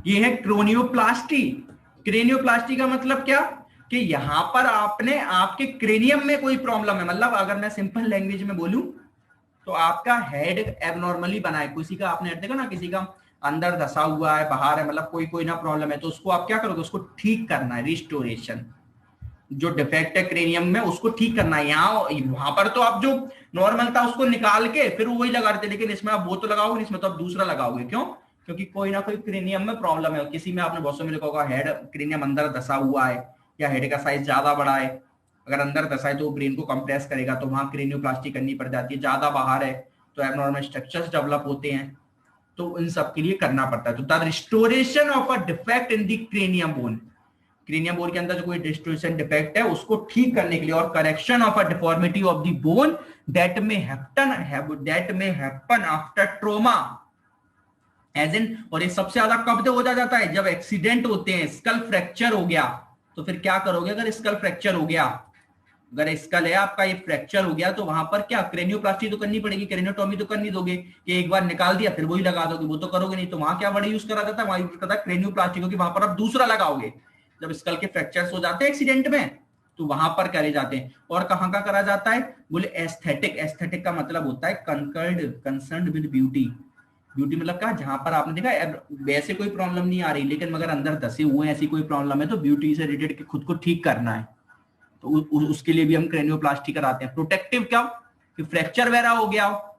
ये है क्रोनियोप्लास्टी। क्रेनियोप्लास्टी का मतलब क्या, कि यहां पर आपने आपके क्रेनियम में कोई प्रॉब्लम है, मतलब अगर मैं सिंपल लैंग्वेज में बोलूं तो आपका हेड एबनॉर्मली बना है, किसी का आपने देखो ना, किसी का अंदर धसा हुआ है, बाहर है, मतलब कोई कोई ना प्रॉब्लम है, तो उसको आप क्या करोगे, उसको ठीक करना है, रिस्टोरेशन। जो डिफेक्ट है क्रेनियम में उसको ठीक करना है। यहाँ वहां पर तो आप जो नॉर्मल था उसको निकाल के फिर वही लगा रहे थे, लेकिन इसमें आप वो तो लगाओगे, इसमें तो आप दूसरा लगाओगे। क्यों? क्योंकि कोई ना कोई क्रेनियम में प्रॉब्लम है। किसी में आपने बहुत समय लिखा होगा हेड क्रेनियम अंदर धसा हुआ है, या हेड का साइज ज्यादा बड़ा है। अगर अंदर धसा है तो ब्रेन को कंप्रेस करेगा, तो वहां क्रेनियोप्लास्टी करनी पड़ जाती है। ज्यादा बाहर है तो एबनॉर्मल स्ट्रक्चर्स डेवलप होते हैं, तो इन सब के लिए करना पड़ता है। तो the restoration of a defect in the cranium bone, cranium bone के अंदर जो कोई डिस्ट्रोशन डिफेक्ट है उसको ठीक करने के लिए, और correction of a deformity of the bone that में happen after trauma again. और ये सबसे ज्यादा कब हो जाता है, जब एक्सीडेंट होते हैं, स्कल फ्रैक्चर हो गया। तो फिर क्या करोगे अगर स्कल फ्रैक्चर हो गया, अगर स्कल है आपका ये फ्रैक्चर हो गया, तो वहां पर क्या क्रेनियोप्लास्टी तो करनी पड़ेगी, क्रेनियोटॉमी तो करनी दोगे कि एक बार निकाल दिया फिर वही लगा दोगे, वो तो करोगे नहीं। तो वहां क्या वर्ड यूज करा जाता है, वहां यूज करता है क्रेनियोप्लास्टी, क्योंकि वहां पर आप दूसरा लगाओगे। जब स्कल के फ्रैक्चर्स हो जाते हैं एक्सीडेंट में, तो वहां पर करे जाते हैं। और कहां का करा जाता है, बोले एस्थेटिक। एस्थेटिक का मतलब होता है कंसर्न विद ब्यूटी। ब्यूटी मतलब क्या, जहां पर आपने देखा वैसे कोई प्रॉब्लम नहीं आ रही, लेकिन मगर अंदर धसे हुए हैं, ऐसी कोई प्रॉब्लम है, तो ब्यूटी से रिलेटेड खुद को ठीक करना है, तो उसके लिए भी हम क्रेनियोप्लास्टी कराते हैं। प्रोटेक्टिव क्या, कि फ्रैक्चर वगैरह हो गया हो,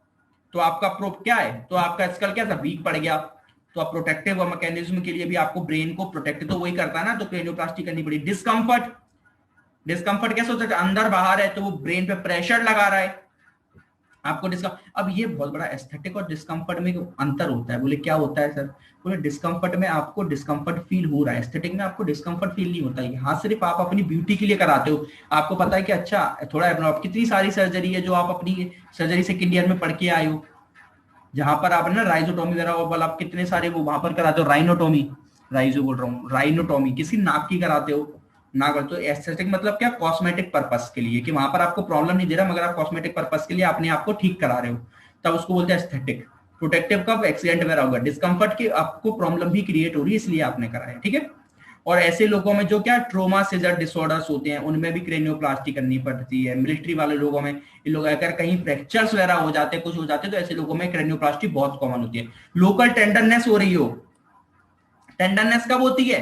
तो आपका प्रोप क्या है, तो आपका स्कल क्या था, वीक पड़ गया, तो आप प्रोटेक्टिव मैकेनिज्म के लिए भी आपको ब्रेन को प्रोटेक्ट तो वही करता है ना, तो क्रेनियोप्लास्टी करनी पड़ी। डिस्कंफर्ट, डिस्कंफर्ट कैसे होता है, अंदर बाहर है तो वो ब्रेन पे प्रेशर लगा रहा है आपको डिस्कम्फर्ट। अब ये बहुत बड़ा एस्थेटिक और डिस्कम्फर्ट में अंतर होता है। बोले क्या होता है सर, बोले डिस्कम्फर्ट में आपको डिस्कम्फर्ट फील हो रहा है, एस्थेटिक में आपको डिस्कम्फर्ट फील नहीं होता है। यहाँ सिर्फ आप अपनी ब्यूटी के लिए कराते हो, आपको पता है कि अच्छा थोड़ा एबनॉर्मल, कितनी सारी सर्जरी है जो आप अपनी सर्जरी सेकंड ईयर में पढ़ के आए हो, जहां पर आप ना राइजोटोमी वगैरह, और आप कितने सारे वो वहां पर कराते हो, राइनोटोमी, राइजो बोल रहा हूँ, राइनोटोमी किसी नाक की कराते हो, नाक। तो एस्थेटिक मतलब क्या, कॉस्मेटिक पर्पस के लिए, कि वहां पर आपको प्रॉब्लम नहीं दे रहा, मगर आप कॉस्मेटिक पर्पस के लिए अपने आप को ठीक करा रहे हो, तब उसको बोलते हैं एस्थेटिक। प्रोटेक्टिव कब, एक्सीडेंट वगैरह होगा, डिस्कंफर्ट की आपको प्रॉब्लम भी क्रिएट हो रही है इसलिए आपने कराया, ठीक है। और ऐसे लोगों में जो क्या ट्रोमा सीजर डिसऑर्डर्स होते हैं, उनमें भी क्रेनियोप्लास्टी करनी पड़ती है। मिलिट्री वाले लोगों में, इन लोग अगर कहीं फ्रैक्चर्स वगैरह हो जाते हैं, कुछ हो जाते हैं, तो ऐसे लोगों में क्रेनियोप्लास्टी बहुत कॉमन होती है। लोकल टेंडरनेस हो रही हो, टेंडरनेस कब होती है,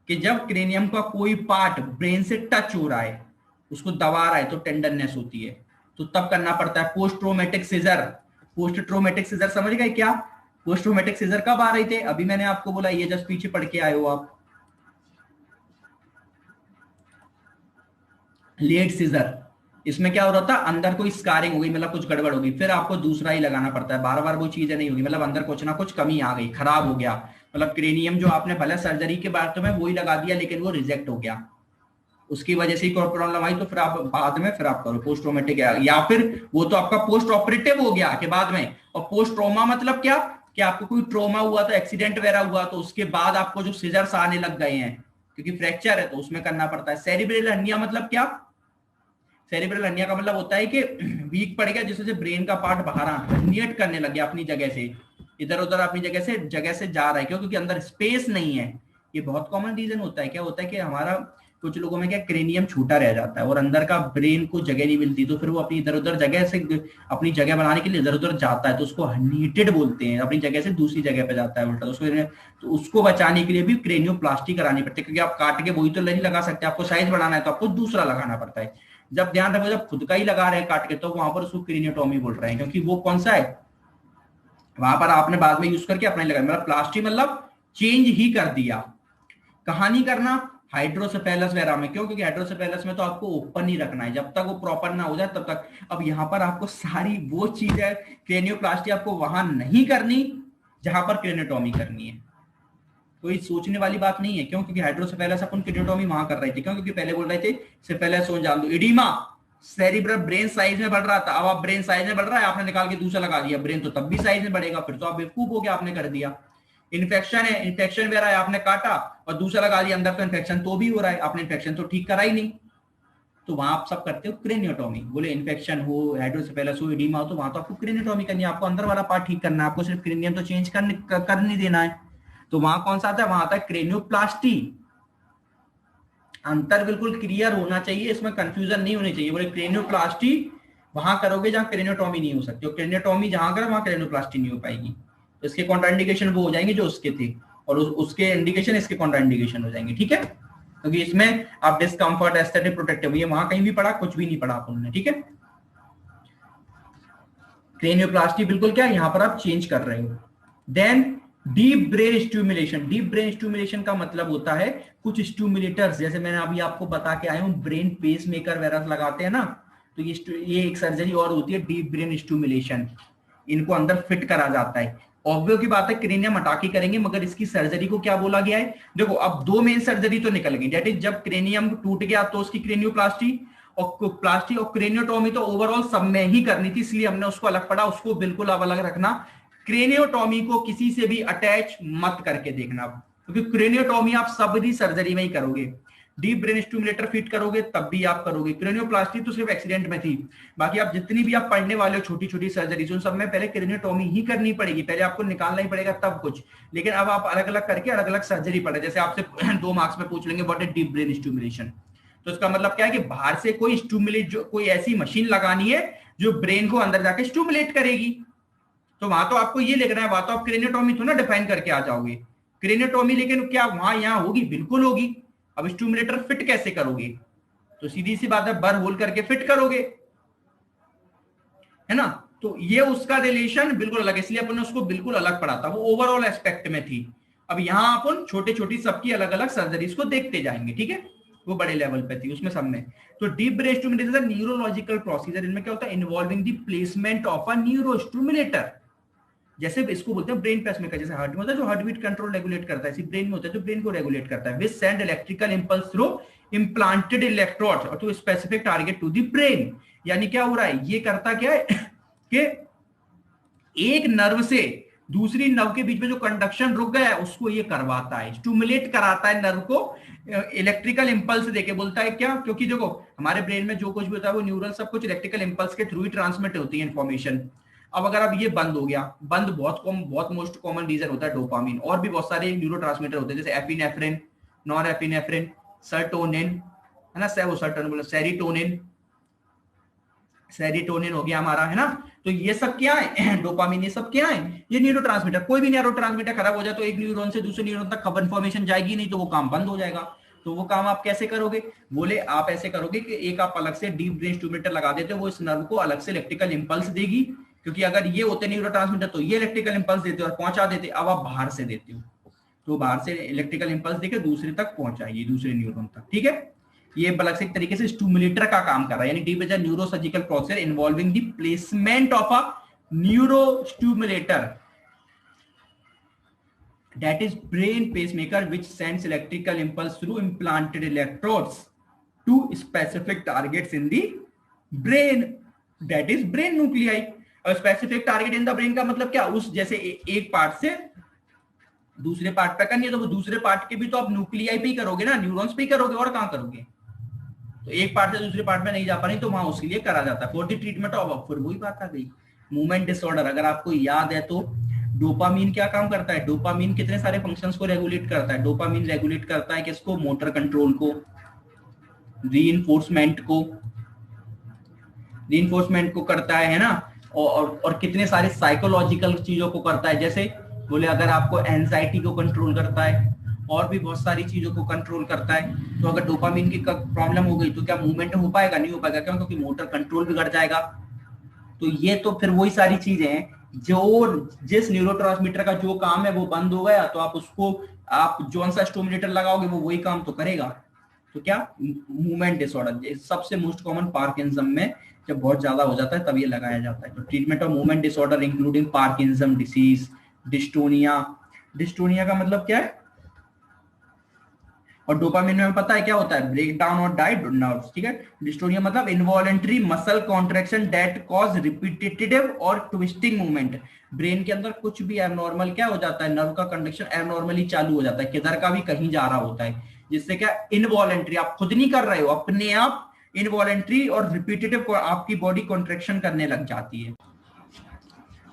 कि जब क्रेनियम का कोई पार्ट ब्रेन से टच हो रहा है, उसको दबा रहा है, तो टेंडरनेस होती है, तो तब करना पड़ता है। Post traumatic seizure, post traumatic seizure समझ गए क्या, पोस्ट ट्रोमेटिक सीजर कब आ रहे थे, अभी मैंने आपको बोला, ये जस्ट पीछे पढ़ के आए हो आप, लेट सीजर। इसमें क्या हो रहा था, अंदर कोई स्कारिंग हो गई, मतलब कुछ गड़बड़ हो गई, फिर आपको दूसरा ही लगाना पड़ता है, बार बार वो चीजें नहीं होगी, मतलब अंदर कुछ ना कुछ कमी आ गई, खराब हो गया, मतलब क्रेनियम जो आपने भले सर्जरी के बाद तो में वही लगा दिया, लेकिन वो रिजेक्ट हो गया, उसकी वजह से कोई प्रॉब्लम आई, तो फिर आप बाद में फिर आप करो पोस्ट ट्रोमेटिक, या फिर वो तो आपका पोस्ट ऑपरेटिव हो गया के बाद में। और पोस्ट ट्रोमा मतलब क्या, कि आपको कोई ट्रोमा हुआ था, एक्सीडेंट वगैरह हुआ, तो उसके बाद आपको जो सीजर्स आने लग गए हैं, क्योंकि फ्रैक्चर है तो उसमें करना पड़ता है। सेरिब्रल हर्निया मतलब क्या, सेरिब्रल हर्निया का मतलब होता है कि वीक पड़ गया, जिससे ब्रेन का पार्ट बाहर हर्निएट करने लग गया, अपनी जगह से इधर उधर अपनी जगह से जा रहा है, क्योंकि अंदर स्पेस नहीं है। ये बहुत कॉमन रीजन होता है। क्या होता है कि हमारा कुछ लोगों में क्या क्रेनियम छोटा रह जाता है और अंदर का ब्रेन को जगह नहीं मिलती, तो फिर वो अपनी इधर उधर जगह से अपनी जगह बनाने के लिए इधर उधर जाता है, तो उसको हर्निएटेड बोलते हैं, अपनी जगह से दूसरी जगह पे जाता है उल्टा, तो उसको बचाने के लिए भी क्रेनियोप्लास्टी करानी पड़ती है, क्योंकि आप काट के वही तो नहीं लगा सकते, आपको साइज बढ़ाना है तो आपको दूसरा लगाना पड़ता है। जब ध्यान रखो, जब खुद का ही लगा रहे हैं काट के, तो वहां पर उसको क्रेनियोटॉमी बोल रहे हैं, क्योंकि वो कौन सा है, वहां पर आपने बाद में यूज करके अपना ही लगाया, मतलब प्लास्टिक मतलब चेंज ही कर दिया। कहानी करना हाइड्रोसेफेलस वगैरह में, क्यों, क्योंकि हाइड्रोसेफेलस में तो आपको ओपन ही रखना है, जब तक वो प्रॉपर ना हो जाए तब तक। अब यहाँ पर आपको सारी वो चीज है, क्रेनियोप्लास्टी आपको वहां नहीं करनी जहां पर क्रेनियोटॉमी करनी है, कोई सोचने वाली बात नहीं है। क्यों, क्योंकि हाइड्रोसेफेलस अपन क्रेनियोटॉमी वहां कर रहे थे, क्यों, क्योंकि पहले बोल रहे थे सेफेलस हो जान दो, इडीमा सेरिब्रल ब्रेन साइज में बढ़ रहा था, अब आप ब्रेन साइज में बढ़ रहा है, आपने निकाल के दूसरा लगा दिया, ब्रेन तो तब भी साइज में बढ़ेगा, फिर तो आप बेवकूफ हो गया, आपने कर दिया। इन्फेक्शन है, इन्फेक्शन वगैरह है, आपने काटा और दूसरा लगा दिया अंदर, तो इन्फेक्शन तो भी हो रहा है, आपने इन्फेक्शन तो ठीक करा ही नहीं, तो वहां आप सब करते हो क्रेनियोटॉमी। बोले इन्फेक्शन हो, हाइड्रोसेफेलस हो, एडिमा हो, तो वहां तो आपको क्रेनियोटॉमी करनी है, आपको अंदर वाला पार्ट ठीक करना है, आपको सिर्फ क्रेनियम तो चेंज कर नहीं देना है। तो वहां कौन सा आता है, वहां आता है क्रेनियोप्लास्टी। अंतर बिल्कुल क्लियर होना चाहिए, इसमें कंफ्यूजन नहीं होनी चाहिए। बोले क्रेनियोप्लास्टी वहां करोगे जहां क्रेनियोटॉमी नहीं हो सकती, और क्रेनियोटॉमी जहां करो वहां क्रेनियोप्लास्टी नहीं हो पाएगी। तो इसके कॉन्ट्राइंडिकेशन वो हो जाएंगे जो उसके थे, और उसके इंडिकेशन इसके कॉन्ट्राइंडिकेशन हो जाएंगे, ठीक है। क्योंकि इसमें आप डिस्कम्फर्ट, एस्थेटिक, प्रोटेक्टिव, ये वहां कहीं भी पढ़ा, कुछ भी नहीं पढ़ा आपने, ठीक है। क्रेनियोप्लास्टी बिल्कुल क्या, यहां पर आप चेंज कर रहे हो। Then deep brain stimulation. Deep brain stimulation का मतलब होता है कुछ स्टिमुलेटर्स, जैसे मैंने अभी आपको बता के आया हूं, ब्रेन पेस मेकर वगैरह लगाते हैं ना, तो ये एक सर्जरी और होती है डीप ब्रेन स्टिमुलेशन, इनको अंदर फिट करा जाता है। ऑब्वियस की बात है क्रेनियम हटा के करेंगे, मगर इसकी सर्जरी को क्या बोला गया है, देखो अब दो मेन सर्जरी तो निकल गई, डेट इज जब क्रेनियम टूट गया तो उसकी क्रेनियोप्लास्टी, और प्लास्टी और क्रेनियोटॉमी तो ओवरऑल सब में ही करनी थी, इसलिए हमने उसको अलग पढ़ा, उसको बिल्कुल अब अलग रखना। क्रेनियोटॉमी को किसी से भी अटैच मत करके देखना, क्योंकि क्रेनियोटॉमी आप सबरी सर्जरी में ही करोगे। डीप ब्रेन स्टिमुलेटर फिट करोगे तब भी आप करोगे, क्रेनियोप्लास्टी तो सिर्फ एक्सीडेंट में थी। बाकी आप जितनी भी आप पढ़ने वाले हो छोटी छोटी सर्जरी, उन सब में पहले क्रेनियोटॉमी ही करनी पड़ेगी, पहले आपको निकालना ही पड़ेगा तब कुछ। लेकिन अब आप अलग अलग करके अलग अलग सर्जरी पढ़े, जैसे आपसे 2 मार्क्स में पूछ लेंगे what is deep brain stimulation, तो इसका मतलब क्या है कि बाहर से कोई स्टिमुलेट, जो कोई ऐसी मशीन लगानी है जो ब्रेन को अंदर जाके स्टिमुलेट करेगी। तो वहां तो आपको ये लिखना है, वहां तो आप क्रेनियोटॉमी तो ना डिफाइन करके आ जाओगे क्रेनियोटॉमी, लेकिन क्या वहां यहां होगी, बिल्कुल होगी। अब स्टिमुलेटर फिट कैसे करोगे, तो सीधी सी बात है बर होल करके फिट करोगे, है ना। तो ये उसका रिलेशन बिल्कुल अलग है, इसलिए अपन ने उसको बिल्कुल अलग पढ़ा था, वो ओवरऑल एस्पेक्ट में थी। अब यहां अपन छोटे छोटी सबकी अलग अलग सर्जरीज को देखते जाएंगे, ठीक है, वो बड़े लेवल पे थी उसमें सब में। तो deep brain stimulation neurological procedure, इनमें क्या होता है, involving the placement of a neuro stimulator, जैसे इसको बोलते हैं ब्रेन पेसमेकर, जैसे हार्ट में होता है जो हार्ट बीट कंट्रोल रेगुलेट करता है, इसी ब्रेन में होता है जो ब्रेन को रेगुलेट करता है, which send electrical impulse through implanted electrodes to specific target to the brain. यानी क्या हो रहा है, ये करता क्या है कि एक नर्व से दूसरी नर्व के बीच में जो कंडक्शन रुक गया है उसको ये करवाता है, स्टिमुलेट कराता है नर्व को इलेक्ट्रिकल इंपल्स देके। बोलता है क्या, क्योंकि देखो हमारे ब्रेन में जो कुछ भी होता है वो न्यूरल सब कुछ इलेक्ट्रिकल इंपल्स के थ्रू ही ट्रांसमिट होती है इन्फॉर्मेशन। अब अगर अब ये बंद हो गया, बंद बहुत मोस्ट कॉमन रीजन होता है डोपामिन, और भी बहुत सारे न्यूरोट्रांसमीटर होते हैं जैसे एपिनेफ्रिन, नॉर एपिनेफ्रिन, सर्टोनिन, है ना, सेरोटोनिन, सेरोटोनिन हो गया हमारा, है ना। तो ये सब क्या है, डोपामिन, ये सब क्या है, ये न्यूरोट्रांसमीटर। कोई भी न्यूरोट्रांसमीटर खराब हो जाए तो एक न्यूरॉन से दूसरे न्यूरॉन तक खबर इंफॉर्मेशन जाएगी नहीं, तो वो काम बंद हो जाएगा। तो वो काम आप कैसे करोगे, बोले आप ऐसे करोगे कि एक आप अलग से डीप ब्रेन स्टिमुलेटर लगा देते हो, वो इस नर्व को अलग से इलेक्ट्रिकल इंपल्स देगी, क्योंकि अगर ये होते न्यूरोट्रांसमीटर तो ये इलेक्ट्रिकल इंपल्स देते और पहुंचा देते, अब आप बाहर से देते हो, तो बाहर से इलेक्ट्रिकल इंपल्स देके दूसरे तक पहुंचाइए, दूसरे न्यूरॉन तक, ठीक है। ये अलग से एक तरीके से स्टिमुलेटर का काम कर रहा है, यानी deep brain neurosurgical process involving the placement of a neuro stimulator, that is brain pacemaker which sends electrical impulse through implanted electrodes to specific targets in the brain, that is brain nuclei। और specific target in the brain का मतलब क्या, उस जैसे एक part से दूसरे part पे करनी है तो वो दूसरे पार्ट के भी तो आप न्यूक्लियाई पे ही करोगे ना, न्यूरॉन्स पे ही करोगे, और कहां करोगे। तो एक पार्ट से दूसरे पार्ट में नहीं जा पा रही तो वहां उसके लिए करा जाता है फॉर द ट्रीटमेंट ऑफ, फिर वही बात आ गई मूवमेंट डिसऑर्डर। अगर आपको याद है तो डोपामीन क्या काम करता है, डोपामीन कितने सारे फंक्शंस को रेगुलेट करता है। डोपामीन रेगुलेट करता है किसको, मोटर कंट्रोल को, रीइंफोर्समेंट को करता है ना, और कितने सारे साइकोलॉजिकल चीजों को करता है, जैसे बोले अगर आपको एंजाइटी को कंट्रोल करता है, और भी बहुत सारी चीजों को कंट्रोल करता है। तो अगर डोपामीन की प्रॉब्लम हो गई तो क्या मूवमेंट हो पाएगा, नहीं हो पाएगा, क्यों, क्योंकि मोटर कंट्रोल बिगड़ जाएगा। तो ये तो फिर वही सारी चीजें हैं, जो जिस न्यूरोट्रांसमीटर का जो काम है वो बंद हो गया तो आप उसको, आप जो सा स्टिमुलेटर लगाओगे वो वही काम तो करेगा। तो क्या, मूवमेंट डिसऑर्डर सबसे मोस्ट कॉमन पार्किंसम में जब बहुत ज्यादा हो जाता है तब ये लगाया जाता है। तो treatment of movement disorder including Parkinson's disease, dystonia का मतलब क्या है, और डोपामिन में पता है क्या होता है, ब्रेक डाउन और डाइड नर्व्स, ठीक है। डिस्टोनिया मतलब involuntary muscle contraction that cause repetitive और ट्विस्टिंग मूवमेंट। ब्रेन के अंदर कुछ भी एबनॉर्मल क्या हो जाता है, नर्व का कंडक्शन एबनॉर्मली चालू हो जाता है, किधर का भी कहीं जा रहा होता है, जिससे क्या इनवॉलंटरी, आप खुद नहीं कर रहे हो, अपने आप इनवॉलंटरी और रिपीटेटिव आपकी बॉडी कॉन्ट्रैक्शन करने लग जाती है।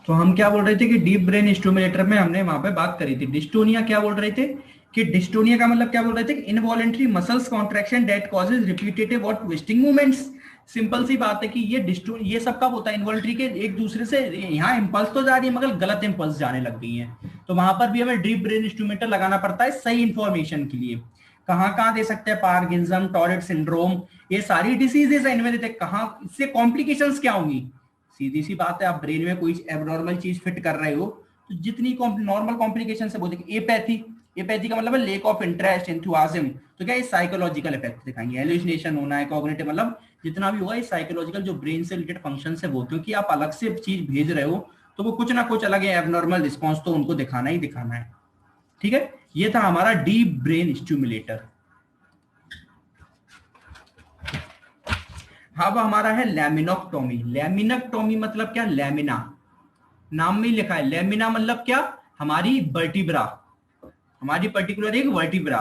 तो हम क्या बोल रहे थे कि डीप ब्रेन स्टिमुलेटर में हमने वहां पे बात करी थी। डिस्टोनिया क्या बोल रहे थे कि डिस्टोनिया का मतलब क्या बोल रहे थे कि involuntary muscles contraction that causes repetitive और ट्विस्टिंग मूवमेंट्स। सिंपल सी बात है कि ये सब कब होता है, इनवॉलेंट्री के एक दूसरे से यहाँ इंपल्स तो जा रही है मगर गलत इंपल्स जाने लग गई है, तो वहां पर भी हमें डीप ब्रेन स्टिमुलेटर लगाना पड़ता है सही इंफॉर्मेशन के लिए। कहाँ कहाँ दे सकते हैं, पार्किंसम, टॉरेट सिंड्रोम, ये सारी डिसीजेस है इनमें देते। कहाँ इससे कॉम्प्लिकेशंस क्या होंगी, सीधी सी बात है, आप ब्रेन में कोई एबनॉर्मल चीज फिट कर रहे हो तो जितनी नॉर्मल कॉम्प्लिकेशन से बोलते एपैथी, एपैथी का मतलब है लेक ऑफ इंटरेस्ट, एंथुसियाज्म, तो क्या ये साइकोलॉजिकल इफेक्ट दिखाएंगे, हेलुसिनेशन होना है, कॉग्निटिव, मतलब जितना भी होगा ये साइकोलॉजिकल जो ब्रेन से रिलेटेड फंक्शन है वो, क्योंकि आप अलग से चीज भेज रहे हो तो वो कुछ ना कुछ अलग है, एबनॉर्मल रिस्पॉन्स तो उनको दिखाना ही दिखाना है। ठीक है, ये था हमारा डीप ब्रेन स्टिमुलेटर। अब हमारा है लैमिनोक्टोमी। लैमिनोक्टोमी मतलब क्या, लैमिना नाम में ही लिखा है, लैमिना मतलब क्या, हमारी वर्टिब्रा, हमारी पर्टिकुलर एक वर्टिब्रा,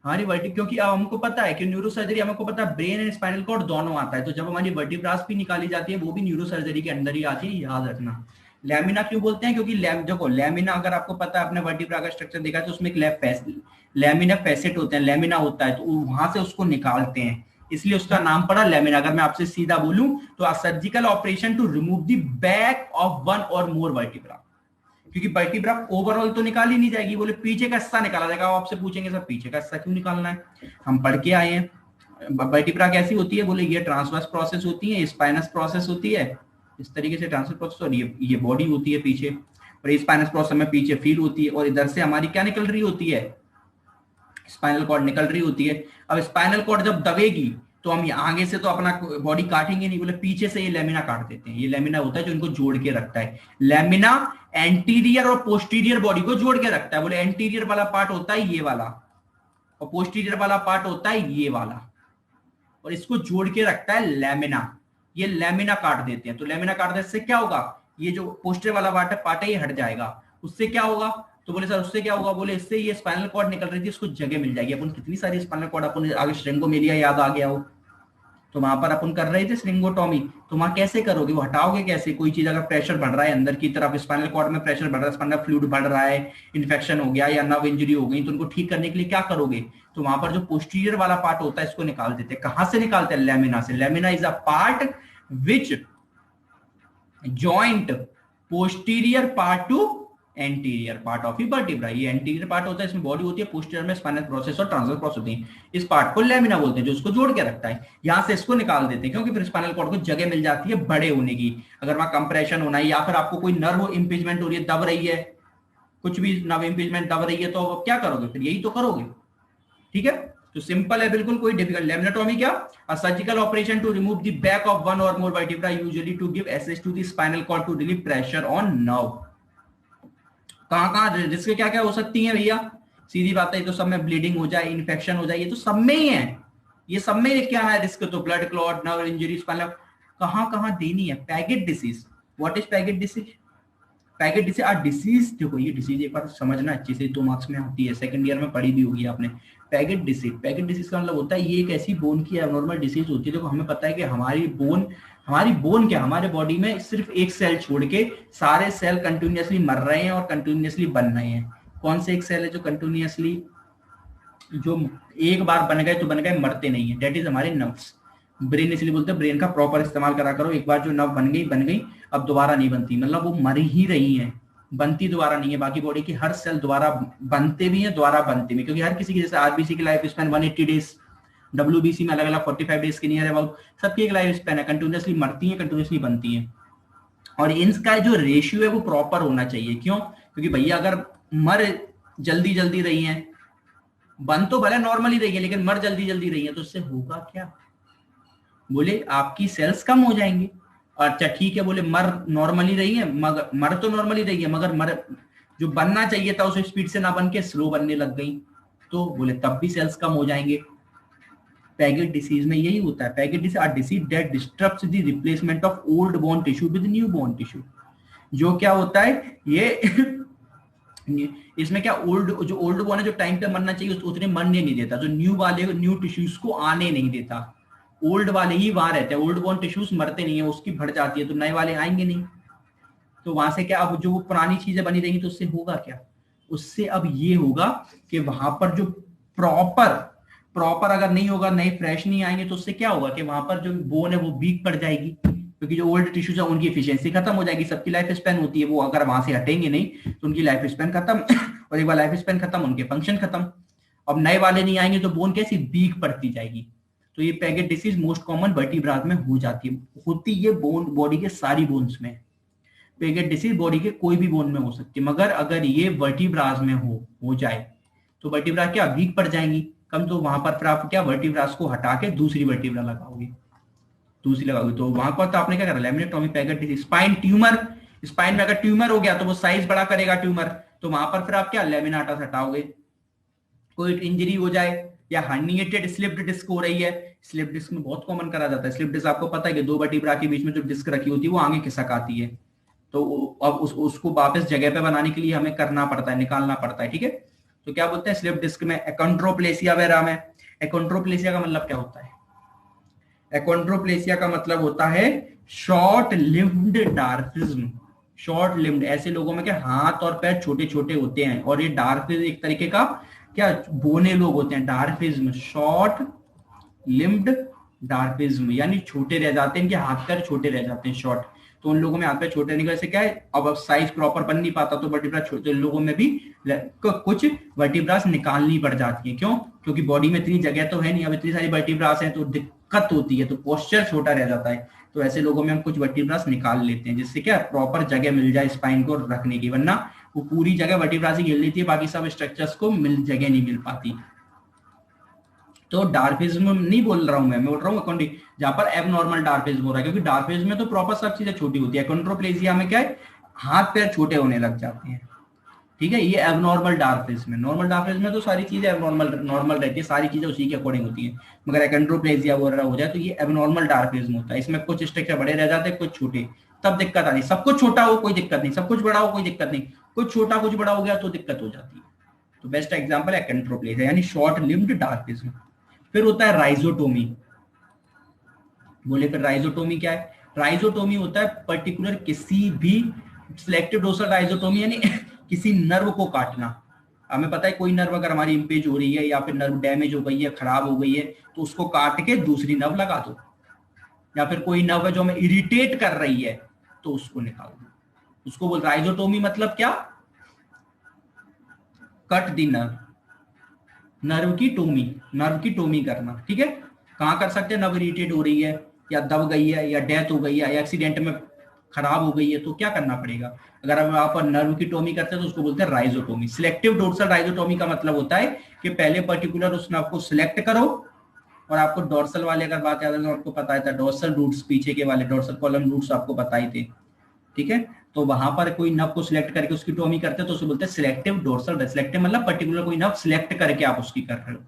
हमारी वर्टिब्रा, क्योंकि अब हमको पता है कि न्यूरोसर्जरी हमको पता है ब्रेन एंड स्पाइनल कॉर्ड दोनों आता है, तो जब हमारी वर्टिब्रास भी निकाली जाती है वो भी न्यूरोसर्जरी के अंदर ही आती है, याद रखना। लैमिना क्यों बोलते हैं, क्योंकि देखो लैमिना अगर आपको पता है, आपने वर्टिब्रा का स्ट्रक्चर देखा है तो उसमें एक लैमिना फैसेट होते हैं, लैमिना होता है, तो वहां से उसको निकालते हैं, इसलिए उसका नाम पड़ा लैमिना। अगर मैं आपसे सीधा बोलूं तो surgical operation to remove the back of one or more vertebra, क्योंकि वर्टिब्रा ओवरऑल तो निकाली नहीं जाएगी, बोले पीछे का हिस्सा निकाला जाएगा। आपसे पूछेंगे सर पीछे का हिस्सा क्यों निकालना है, हम पढ़ के आए हैं वर्टिब्रा कैसी होती है, बोले ये ट्रांसवर्स प्रोसेस होती है, स्पाइनस प्रोसेस होती है, इस तरीके से ट्रांसवर्स प्रोसेस, और ये बॉडी होती है पीछे, और ये स्पाइनस प्रोसेस में पीछे फील होती है, और इधर से हमारी क्या निकल रही होती है, स्पाइनल कॉर्ड निकल रही होती है। अब स्पाइनल कॉर्ड जब दबेगी तो हम आगे से तो अपना बॉडी काटेंगे नहीं, बोले पीछे से ये लेमिना काट देते हैं, ये लेमिना होता है जो इनको जोड़ के रखता है। लेमिना एंटीरियर और पोस्टीरियर बॉडी को जोड़ के रखता है, बोले एंटीरियर वाला पार्ट होता है ये वाला और पोस्टीरियर वाला पार्ट होता है ये वाला, और इसको जोड़ के रखता है लेमिना। ये लेमिना काट देते हैं, तो लेमिना काट देने से क्या होगा, ये जो पोस्टीरियर वाला पार्ट है ये हट जाएगा, उससे क्या होगा, तो बोले सर उससे क्या होगा, बोले इससे ये स्पाइनल कॉर्ड निकल रही थी उसको जगह मिल जाएगी। अपन कितनी सारी स्पाइनल कॉर्ड अपन आगे श्रिंगोमेलिया याद आ गया हो, तो वहां पर अपन कर रहे थे श्रिंगोटॉमी, तो वहां कैसे करोगे, वो हटाओगे कैसे, कोई चीज अगर प्रेशर बढ़ रहा है अंदर की तरफ, स्पाइनल कॉर्ड में प्रेशर बढ़ रहा है, स्पाइनल फ्लूइड बढ़ रहा है, इन्फेक्शन हो गया या नर्व इंजरी हो गई, तो उनको ठीक करने के लिए क्या करोगे, तो वहां पर जो पोस्टीरियर वाला पार्ट होता है इसको निकाल देते हैं। कहां से निकालते हैं, लेमिना से। Lamina is a part which joint posterior part two anterior part of vertebra. ये एंटीरियर पार्ट होता है, इसमें बॉडी होती है, पोस्टीरियर में स्पाइनल प्रोसेस और ट्रांसवर्स प्रोसेस होती है, इस पार्ट को लेमिना बोलते हैं जो उसको जोड़ के रखता है। यहां से इसको निकाल देते हैं क्योंकि फिर स्पाइनल कॉर्ड को जगह मिल जाती है बड़े होने की, अगर वहां कंप्रेशन होना है या फिर आपको कोई नर्व इंपीजमेंट हो रही है, दब रही है, कुछ भी नर्व इंपीजमेंट दब रही है, तो अब क्या करोगे, फिर यही तो करोगे। ठीक है, तो सिंपल है बिल्कुल, कोई डिफिकल्ट। लेमिनेटोमी क्या, a surgical operation to remove the back of one or more vertebra usually to give access to the spinal cord to relieve pressure on nerve. कहां रिस्क क्या क्या हो सकती है भैया, सीधी बात है, तो सब में ब्लीडिंग हो जाए, इन्फेक्शन हो जाए, ये तो सब में ही है, ये सब में क्या है रिस्क, तो blood clot, nerve injury, spinal कहां देनी है। Paget disease, what is Paget disease, Paget disease are disease, देखो ये डिसीज एक बार समझना अच्छे से, 2 मार्क्स में आती है, सेकंड ईयर में पढ़ी भी होगी आपने। पैगेट डिसीज का मतलब होता है ये एक ऐसी बोन की एबनॉर्मल डिसीज होती है। देखो हमें पता है कि हमारी बोन क्या, हमारे बॉडी में सिर्फ एक सेल छोड़ के सारे सेल कंटिन्यूअसली मर रहे हैं और कंटिन्यूअसली बन रहे हैं। कौन से एक सेल है जो कंटिन्यूअसली, जो एक बार बन गए तो बन गए, मरते नहीं है, डेट इज हमारे नर्व्स। ब्रेन इसलिए बोलते हैं ब्रेन का प्रॉपर इस्तेमाल करा करो, एक बार जो नर्व बन गई अब दोबारा नहीं बनती, मतलब वो मर ही रही है, बनती दोबारा नहीं है। बाकी बॉडी की हर सेल दोबारा बनते भी हैं, दोबारा बनते भी, क्योंकि हर किसी की, जैसे आरबीसी की लाइफ स्पैन 180 डेज, डब्ल्यूबीसी में अलग अलग 45 डेज की नियर अबाउट, सबकी एक लाइफ स्पैन है, कंटिन्यूअसली मरती है, कंटिन्यूअसली बनती है। और इनका जो रेशियो है वो प्रॉपर होना चाहिए। क्यों, क्योंकि भैया अगर मर जल्दी रही है, बन तो भले नॉर्मली रही है लेकिन मर जल्दी रही है, तो उससे होगा क्या, बोले आपकी सेल्स कम हो जाएंगी। अच्छा ठीक है, बोले मर नॉर्मली रही है, मगर मर तो नॉर्मली रही है, मगर मर जो बनना चाहिए था उस स्पीड से ना बन के स्लो बनने लग गई, तो बोले तब भी सेल्स कम हो जाएंगे। पैगेट डिसीज में यही होता है। Paget disease are disease that disturbs the replacement of old bone tissue with new bone tissue. जो क्या होता है ये इसमें क्या, जो ओल्ड बोन है जो टाइम पे मरना चाहिए उतने मरने नहीं देता, जो न्यू टिश्यूज को आने नहीं देता, ओल्ड वाले ही वहां रहते हैं, ओल्ड बोन टिश्यूज मरते नहीं है, उसकी बढ़ जाती है, तो नए वाले आएंगे नहीं। तो वहां से क्या, अब जो वो पुरानी चीजें बनी रहेंगी तो उससे होगा क्या, उससे अब ये होगा कि वहां पर जो प्रॉपर प्रॉपर अगर नहीं होगा, नए फ्रेश नहीं आएंगे, तो उससे क्या होगा कि वहां पर जो बोन है वो वीक पड़ जाएगी, क्योंकि जो ओल्ड टिश्यूज है उनकी एफिशिएंसी खत्म हो जाएगी, सबकी लाइफ स्पैन होती है, वो अगर वहां से हटेंगे नहीं तो उनकी लाइफ स्पैन खत्म और एक बार लाइफ स्पैन खत्म, उनके फंक्शन खत्म। अब नए वाले नहीं आएंगे तो बोन कैसी वीक पड़ती जाएगी। तो ये Paget disease most common vertebras में हो जाती है, होती ये बोन बॉडी के सारी बोन्स में। पैगेट डिसीज बॉडी के कोई भी बोन में हो सकती है, मगर अगर ये वर्टिब्रास में हो जाए तो वर्टिब्रा क्या वीक पड़ जाएंगी कम, तो वहां पर फिर आप क्या वर्टिब्रास को हटा के दूसरी वर्टिब्रा लगाओगे, दूसरी लगाओगे, तो वहां पर तो आपने क्या करा, laminectomy, Paget disease. Spine tumour, spine में अगर ट्यूमर हो गया तो वो साइज बड़ा करेगा ट्यूमर, तो वहां पर फिर आप क्या लेमिनाटा हटाओगे। कोई इंजरी हो जाए या हर्निएटेड स्लिप्ड डिस्क हो रही है, स्लिप डिस्क में बहुत कॉमन करा जाता है, स्लिप डिस्क आपको पता है कि दो वर्टिब्रा के बीच में जो डिस्क रखी होती है वो आगे खिसक आती है, तो अब उसको वापस जगह पे बनाने के लिए हमें करना पड़ता है, निकालना पड़ता है, ठीक है। तो क्या बोलते हैं स्लिप डिस्क में एकोंड्रोप्लेसिया वगैरह में। एकोंड्रोप्लेसिया का मतलब क्या होता है, एकोंड्रोप्लेसिया का मतलब होता है शॉर्ट लिम्ड डार्फिज्म। शॉर्ट लिम्ड, ऐसे लोगों में क्या हाथ और पैर छोटे छोटे होते हैं, और ये डार्फिज्म एक तरीके का क्या बोने लोग होते हैं, डार्फिज्म, शॉर्ट लिम्ड डार्फिज्म, यानी छोटे रह जाते हैं, इनके हाथ पैर छोटे रह जाते हैं, शॉर्ट। तो उन लोगों में हाथ पैर छोटे रहने की वजह से क्या है, अब साइज प्रॉपर बन नहीं पाता, तो वर्टिब्रा छोटे लोगों में भी कुछ वर्टिब्रास निकालनी पड़ जाती है। क्यों, क्योंकि बॉडी में इतनी जगह तो है नहीं, अब इतनी सारी वर्टिब्रास हैं तो दिक्कत होती है, तो पोस्चर छोटा रह जाता है, तो ऐसे लोगों में हम कुछ वर्टिब्रास निकाल लेते हैं, जिससे क्या प्रॉपर जगह मिल जाए स्पाइन को रखने की, वरना वो पूरी जगह वर्टिब्रास ही घेर लेती है, बाकी सब स्ट्रक्चर्स को जगह नहीं मिल पाती। तो डार्फिज्म नहीं बोल रहा हूं मैं बोल रहा हूँ अकोंडी, जहां पर एबनॉर्मल डार्फिज्म हो रहा है, क्योंकि डार्फिज्म में तो प्रॉपर सब चीजें छोटी होती है, एकोंड्रोप्लेजिया में क्या है हाथ पैर छोटे होने लग जाते हैं, ठीक है। ये एबनॉर्मल डार्फिज्म में, नॉर्मल डार्फिज्म में तो सारी चीजें एबनॉर्मल नॉर्मल रहती है, सारी चीजें उसी के अकॉर्डिंग होती है, मगर एकोंड्रोप्लेजिया वगैरह हो जाए तो ये एबनॉर्मल डार्फिज्म होता है, इसमें कुछ स्ट्रक्चर बड़े रह जाते हैं, कुछ छोटे, तब दिक्कत आती है। सब कुछ छोटा हो कोई दिक्कत नहीं, सब कुछ बड़ा हो कोई दिक्कत नहीं, कुछ छोटा कुछ बड़ा हो गया तो दिक्कत हो जाती है। तो बेस्ट एग्जाम्पल है एकोंड्रोप्लेजिया यानी शॉर्ट लिम्ड डार्फिज्म। फिर होता है राइजोटोमी। बोले फिर राइजोटोमी क्या है, राइजोटोमी होता है पर्टिकुलर किसी भी सिलेक्टिव डोर्सल राइजोटोमी, यानी किसी नर्व को काटना। हमें पता है कोई नर्व अगर हमारी इंपेज हो रही है या फिर नर्व डैमेज हो गई है, खराब हो गई है, तो उसको काट के दूसरी नर्व लगा दो, या फिर कोई नर्व है जो हमें इरिटेट कर रही है तो उसको निकाल दो, उसको बोल राइजोटोमी मतलब क्या, कट दी नर्व, नर्व की टोमी करना, ठीक है। कहां कर सकते हैं, नर्व इरिटेट हो रही है या दब गई है या डेथ हो गई है या एक्सीडेंट में खराब हो गई है, तो क्या करना पड़ेगा, अगर हम वहां पर नर्व की टोमी करते हैं तो उसको बोलते हैं राइजोटोमी। सिलेक्टिव डोर्सल राइजोटोमी का मतलब होता है कि पहले पर्टिकुलर उस नर्व को सिलेक्ट करो, और आपको डोर्सल वाले अगर बात याद है तो आपको पता था डोर्सल रूट्स, पीछे के वाले डोर्सल कॉलम रूट्स आपको बताए थे, ठीक है। तो वहां पर कोई नर्व को सिलेक्ट करके उसकी टोमी करते हैं तो उसे बोलते हैं सिलेक्टिव डोर्सल। सिलेक्टिव मतलब पर्टिकुलर कोई नर्व सिलेक्ट करके आप उसकी कर रहे हो।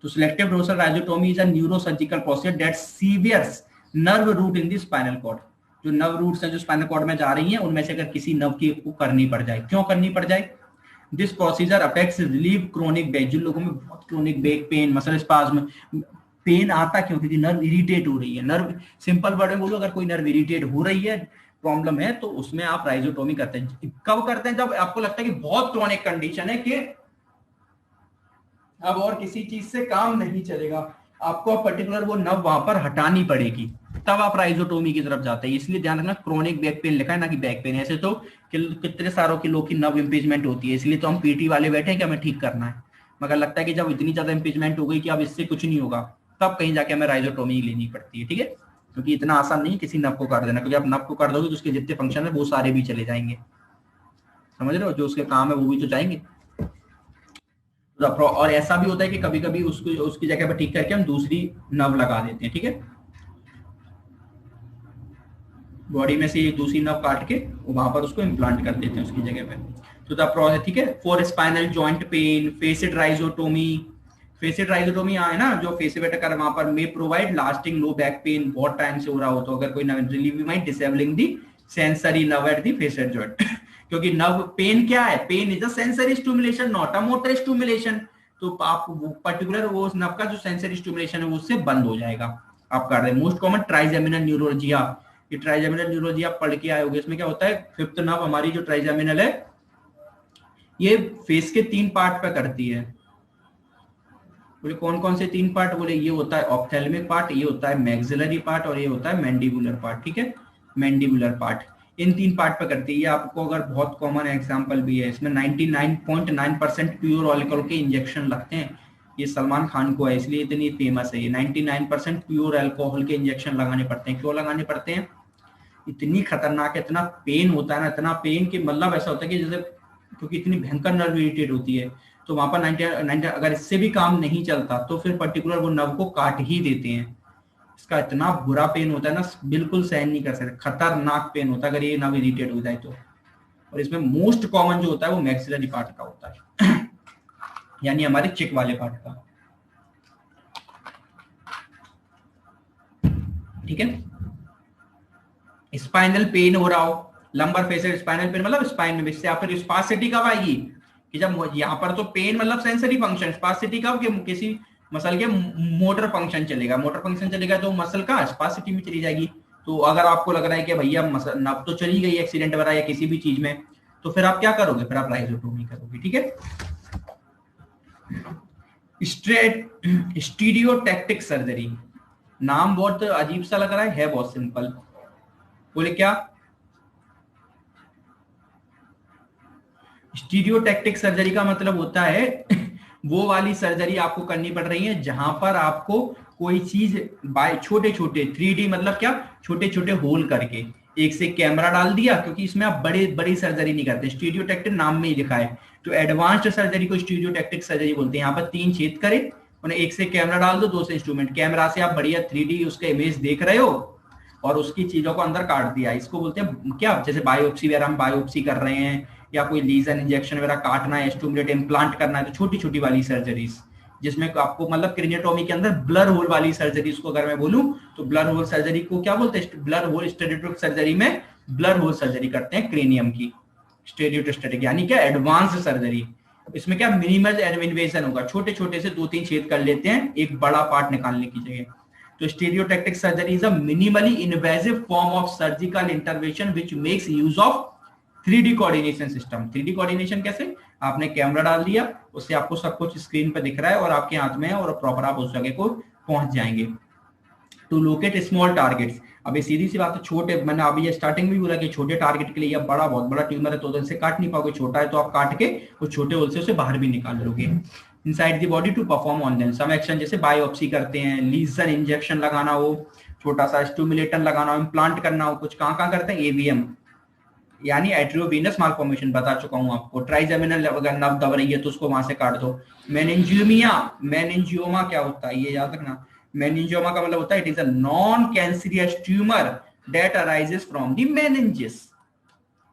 तो selective dorsal rhizotomy is a neurosurgical procedure that severs nerve root in the spinal cord. जो नर्व रूट्स हैं जो स्पाइनल कॉर्ड में जा रही हैं, उनमें से अगर किसी नर्व की को करनी पड़ जाए, क्यों करनी पड़ जाए, this procedure affects relieve chronic back. जिन लोगों में बहुत chronic back pain, muscle spasm, pain आता क्यों, क्योंकि नर्व इरिटेट हो रही है। नर्व सिंपल वर्ड में बोलो, अगर कोई नर्व इरिटेट हो रही है, प्रॉब्लम है, तो उसमें आप राइजोटोमी करते हैं। कब करते हैं, जब आपको लगता है कि बहुत क्रोनिक कंडीशन है कि अब और किसी चीज से काम नहीं चलेगा, आपको पर्टिकुलर वो नर्व वहां पर हटानी पड़ेगी, तब आप राइजोटोमी की तरफ जाते हैं। इसलिए ध्यान रखना क्रोनिक बैक पेन लिखा है ना कि बैक पेन। ऐसे तो कितने सारों के लोग की नर्व इंपीजमेंट होती है, इसलिए तो हम पीटी वाले बैठे हैं कि हमें ठीक करना है, मगर लगता है कि जब इतनी ज्यादा इंपीजमेंट हो गई कि अब इससे कुछ नहीं होगा, तब कहीं जाके हमें राइजोटोमी लेनी पड़ती है, ठीक है। क्योंकि इतना आसान नहीं किसी नर्व को काट देना, क्योंकि आप नर्व को काट दोगे तो उसके जितने फंक्शन है वो सारे भी चले जाएंगे, समझ रहे हो, जो उसके काम है वो भी तो जाएंगे। और ऐसा भी होता है कि कभी कभी उसको उसकी जगह पर ठीक करके हम दूसरी नर्व लगा देते हैं, ठीक है, बॉडी में से ये दूसरी नर्व काट के वहां पर उसको इम्प्लांट कर देते हैं उसकी जगह पे। तो द प्रोसेस, ठीक है। For spinal joint pain, facet rhizotomy, facet rhizotomy है ना, जो फेसिवेट कर वहां पर may provide lasting low back pain, बहुत टाइम से हो रहा हो तो अगर कोई relieve might disabling the sensory nerve at the facet joint. क्योंकि नर्व पेन क्या है, pain is a sensory stimulation not a motor stimulation. तो आप पर्टिकुलर वो नर्व का जो सेंसरी स्टिमुलेशन है वो उससे बंद हो जाएगा, आप कर रहे हैं। मोस्ट कॉमन ट्राइजेमिनल न्यूरोलजिया, ये ट्राइजेमिनल न्यूरोलॉजी आप पढ़ के आए होगे। इसमें क्या होता है, फिफ्थ नर्व हमारी जो ट्राइजेमिनल है ये फेस के 3 पार्ट पे करती है। बोले कौन कौन से 3 पार्ट, बोले ये होता है ऑप्थेल्मिक पार्ट, ये होता है मैक्सिलरी पार्ट और ये होता है मैंडिबुलर पार्ट। ठीक है, मैंडिबुलर पार्ट इन 3 पार्ट पे करती है। ये आपको अगर बहुत कॉमन एग्जांपल भी है, इसमें 99.9% प्योर अल्कोहल के इंजेक्शन लगते हैं। ये सलमान खान को है इसलिए इतनी फेमस है। ये 99% प्योर अल्कोहल के इंजेक्शन लगाने पड़ते हैं। क्यों लगाने पड़ते हैं, इतनी खतरनाक, इतना पेन होता है ना, इतना पेन कि मतलब ऐसा होता है कि जैसे, क्योंकि इतनी भयंकर नर्व इरिटेट होती है, तो वहां पर 90 अगर इससे भी काम नहीं चलता तो फिर पर्टिकुलर वो नर्व को काट ही देते हैं। इसका इतना बुरा पेन होता है ना, बिल्कुल सहन नहीं कर सकते, खतरनाक पेन होता है अगर ये नर्व इरिटेट हो जाए तो। और इसमें मोस्ट कॉमन जो होता है वो मैक्सिलरी पार्ट का होता है यानी हमारे चिक वाले पार्ट का। ठीक है, स्पाइनल पेन हो रहा हो, लंबर फेसियल स्पाइनल पेन मतलब स्पाइन में, इससे आपको स्पासिटी कब आएगी कि जब यहाँ पर तो पेन मतलब सेंसरी फंक्शन, स्पासिटी कब कि किसी मसल के मोटर फंक्शन चलेगा, मोटर फंक्शन चलेगा तो मसल का स्पासिटी में चली जाएगी। तो अगर आपको लग रहा है कि भैया मसल नब तो चली गई एक्सीडेंट वगैरह या किसी भी चीज में, तो फिर आप क्या करोगे, फिर आप लाइजोटोमी करोगे। ठीक है, स्टीरियोटैक्टिक सर्जरी, नाम बहुत अजीब सा लग रहा है बहुत सिंपल। बोले क्या, स्टीरियोटैक्टिक सर्जरी का मतलब होता है वो वाली सर्जरी आपको करनी पड़ रही है जहां पर आपको कोई चीज बाय छोटे छोटे 3D मतलब क्या, छोटे छोटे होल करके एक से कैमरा डाल दिया, क्योंकि इसमें आप बड़े बड़ी सर्जरी नहीं करते, स्टीरियोटैक्टिक नाम में ही लिखा है। तो एडवांस्ड सर्जरी को स्टीरियोटैक्टिक सर्जरी बोलते हैं। यहाँ पर 3 छेद करे, उन्हें एक से कैमरा डाल दो, 2 से इंस्ट्रूमेंट, कैमरा से आप बढ़िया 3D उसका इमेज देख रहे हो और उसकी चीजों को अंदर काट दिया। इसको बोलते हैं क्या, जैसे बायोप्सी वगैरह हम बायोप्सी कर रहे हैं या कोई लीजन इंजेक्शन वगैरह काटना है, स्टूमुलेट इम्प्लांट करना है, तो छोटी छोटी वाली सर्जरीज जिसमें आपको मतलब क्रेनियोटॉमी के अंदर ब्लर होल वाली सर्जरीज को अगर मैं बोलूं तो ब्लर होल सर्जरी को क्या बोलते हैं, ब्लर होल स्टेरियोटैक्टिक सर्जरी में ब्लर होल सर्जरी करते हैं क्रेनियम की, स्टेरियोटैक्टिक यानी क्या एडवांस सर्जरी। इसमें क्या मिनिमल इन्वेजन होगा, छोटे छोटे से 2-3 छेद कर लेते हैं एक बड़ा पार्ट निकालने की जगह। तो stereotactic surgery is a minimally invasive form of surgical intervention which makes use of 3D coordination system. 3D coordination कैसे, आपने कैमरा डाल दिया, उससे आपको सब कुछ स्क्रीन पर दिख रहा है और आपके हाथ में है और प्रॉपर आप उस जगह को पहुंच जाएंगे। टू लोकेट स्मॉल टारगेट्स, अभी सीधी सी बात है, छोटे, मैंने अभी ये स्टार्टिंग में बोला कि छोटे टारगेट के लिए या बड़ा बहुत बड़ा ट्यूमर है तो इसे काट नहीं पाओगे, छोटा है तो आप काट के उस छोटे होल से उसे बाहर भी निकाल लोगे। Inside the body to perform on them some action, जैसे बायोप्सी करते हैं, लीजन इंजेक्शन लगाना हो, छोटा सा स्टिमुलेटर लगाना हो, इम्प्लांट करना हो, कुछ कहाँ करते हैं, एवीएम यानी एट्रियोवेनस मालफॉर्मेशन बता चुका हूं आपको। ट्राइजेमिनल अगर नर्व दब रही है तो उसको वहां से काट दो। मेनिंजियोमा क्या होता है ये याद रखना, मेनिंजियोमा का मतलब होता है it is a non cancerous tumour that arises from the meninges.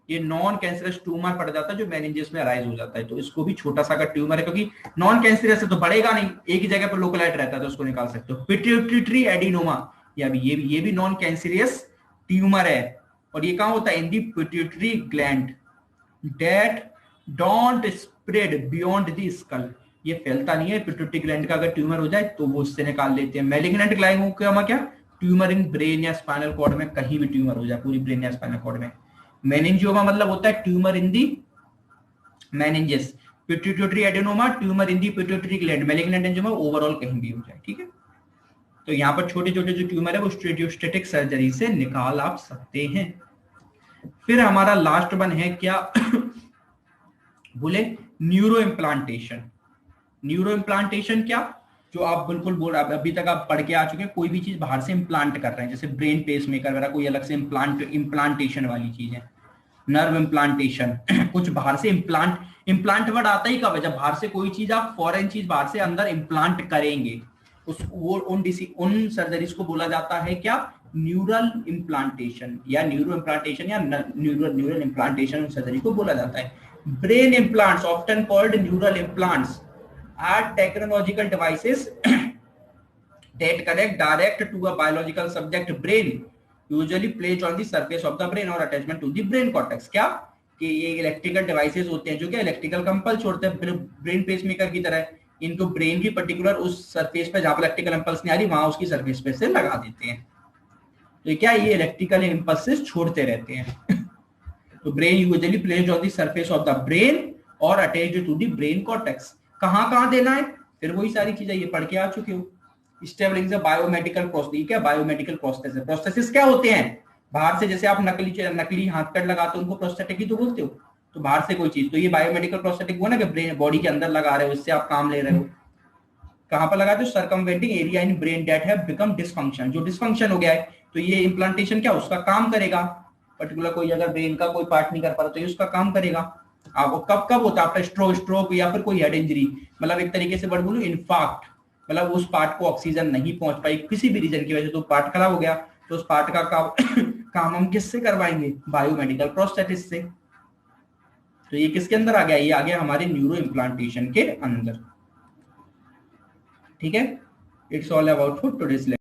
ये नॉन कैंसरस ट्यूमर पड़ जाता है जो मेनिंजेस में अराइज हो जाता है, तो इसको भी छोटा सा का ट्यूमर है, क्योंकि नॉन कैंसरियस है तो बढ़ेगा नहीं, एक ही जगह पर लोकलाइज रहता है तो उसको निकाल सकते हो। पिट्यूटरी एडिनोमा, ये भी नॉन कैंसरियस ट्यूमर है और ये कहां होता है, in the pituitary gland that don't spread beyond the skull, ये फैलता नहीं है। पिट्यूटरी ग्लैंड का अगर ट्यूमर हो जाए तो वो उससे निकाल लेते हैं। मैलिग्नेंट ग्लाइकोमा क्या, ट्यूमर इन ब्रेन या स्पाइनल कॉर्ड में, कहीं भी ट्यूमर हो जाए पूरी ब्रेन या स्पाइनल कॉर्ड में। मेनिंजियोमा मतलब होता है tumour in the meninges, pituitary adenoma tumour in the pituitary gland, malignant angioma overall कहीं भी हो जाए। ठीक है, तो यहाँ पर छोटे छोटे जो ट्यूमर है वो स्टीरियोटैक्टिक सर्जरी से निकाल आप सकते हैं। फिर हमारा लास्ट वन है क्या बोले न्यूरो इम्प्लांटेशन। न्यूरो इम्प्लांटेशन क्या, जो आप बिल्कुल बोल अभी तक आप पढ़ के आ चुके हैं, कोई भी चीज बाहर से इम्प्लांट कर रहे हैं, जैसे ब्रेन पेस मेकर वगैरह कोई अलग से इम्प्लांटेशन वाली चीज है। नर्व इम्प्लांटेशन कुछ बाहर से इम्प्लांट वर्ड आता ही कब है, जब बाहर से कोई चीज आप फॉरेन चीज बाहर से अंदर इम्प्लांट करेंगे, उन सर्जरीज को बोला जाता है क्या, न्यूरल इम्प्लांटेशन या न्यूरो इम्प्लांटेशन या न्यूरल इम्प्लांटेशन सर्जरी को बोला जाता है। Brain implants often called neural implants are technological devices that connect direct to a biological subject brain, usually placed on the surface of the brain or attachment to the brain cortex। क्या कि ये electrical devices होते हैं जो कि electrical compels छोड़ते हैं brain pacemaker की तरह, इनको ब्रेन की पर्टिकुलर उस सरफेस पे जहां पर इलेक्ट्रिकल इंपल्स नहीं आ रही वहां उसकी सरफेस पे से लगा देते हैं। तो क्या ये इलेक्ट्रिकल इंपल्सेस छोड़ते रहते हैं। तो brain usually placed on the surface of the brain और attached to the brain cortex. कहां देना है, फिर वही सारी चीजें ये पढ़ के आ चुके हो। स्टेबलिंग बायोमेडिकल प्रोसेस, क्या बायोमेडिकल प्रोसेस है। प्रोसेसेस क्या होते हैं, बाहर से जैसे आप नकली हाथ पैर लगाते हो उनको प्रोस्थेटिक ही तो बोलते हो। तो बाहर से कोई चीज, तो ये बायोमेडिकल प्रोस्थेटिक वो ना कि ब्रेन बॉडी के अंदर लगा रहे हो, इससे आप काम ले रहे हो। कहां पर लगाते हो, circumventing area in brain that have become dysfunction, जो डिसफंक्शन हो गया है। तो ये इंप्लांटेशन क्या उसका काम करेगा, पर्टिकुलर कोई अगर ब्रेन का कोई पार्ट नहीं कर पा रहा तो ये उसका काम करेगा। आपको कब कब होता है, आपका स्ट्रोक या फिर कोई हेड इंजरी, मतलब एक तरीके से बोलूं इन्फार्क्ट, मतलब उस पार्ट को ऑक्सीजन नहीं पहुंच पाई किसी भी रीजन की वजह से, तो पार्ट खराब हो गया, तो उस पार्ट का काम हम किससे करवाएंगे, बायोमेडिकल प्रोस्थेटिक्स से। तो ये किसके अंदर आ गया, ये आ गया हमारे न्यूरो इम्प्लांटेशन के अंदर। ठीक है, it's all about for today's.